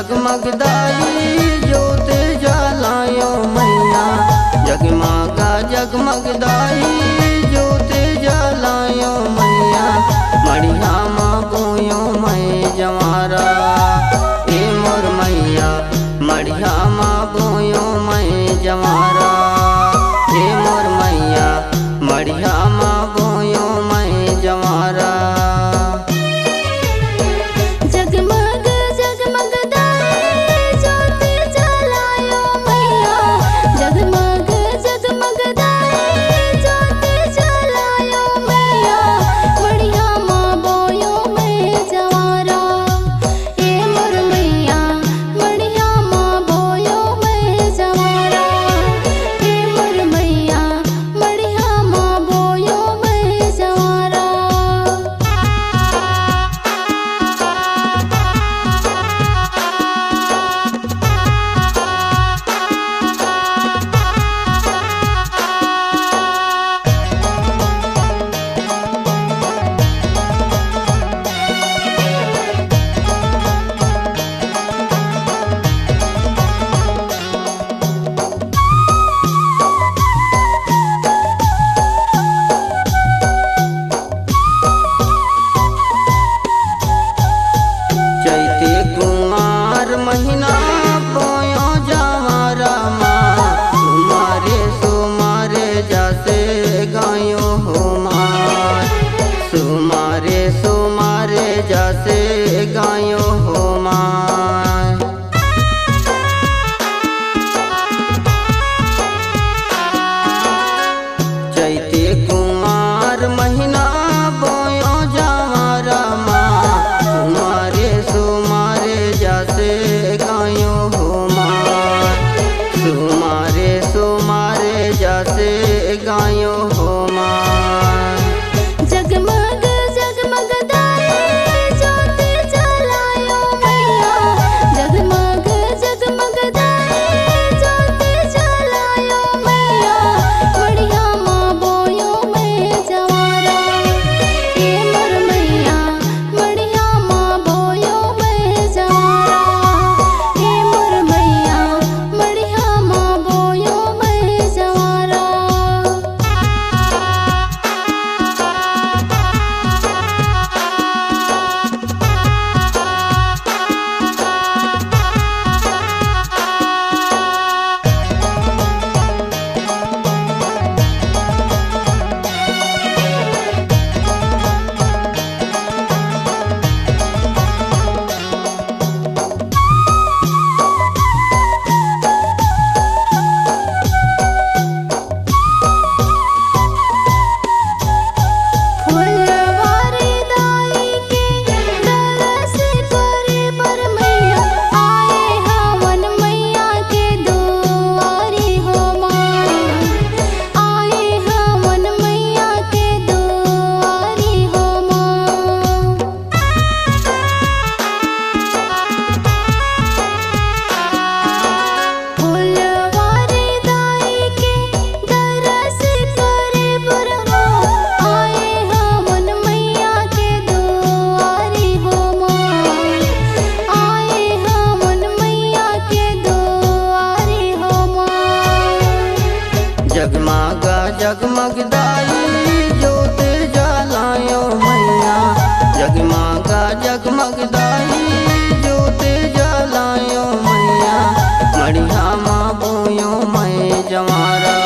जगमगदाई ज्योत जलायो मैया। जगमगा जगमगदाई ज्योत जलायो मैया। मड़िया माँ बोयो मैं जवारा ए मोर मैया। मड़िया माँ बोयो मैं जवारा ए मोर मैया। मड़िया माँ बोयो मैं जवारा। महीना बोयो जवारा माँ। सुमारे सुमारे जासे गायो हो माँ। सुमारे सुमारे जासे गायो हो माँ। चैते कुमार महीना बोयो जवारा माँ। सुमारे सुमारे जासे गायो हो माँ। सुमारे सुमारे जासे गायो हो माँ। जगमग जगमगदाई ज्योत जलायो मैया। जगमग जगमगदाई ज्योत जलायो मैया। मड़िया माँ बोयो मैं जवारा ए मोर मैया। मड़िया माँ बोयो मैं जवारा ए मोर मैया। मड़िया माँ बोयो मैं जवारा। फुलवारी दाई के दरस करे पर मैया। आए हवन मैया के दुआरी हो माँ। आए हवन मैया के दुआरी हो माँ। फुलवारी दाई के दरस करे पर आए हवन मैया के दुआरी हो माँ। आए हवन मैया के दुआरी हो माँ। जगमगा जगमगदाई ज्योत जलायो मैया। जगमगा जगमगदाई ज्योत जलायो मैया। मड़िया माँ बोयो मैं जवारा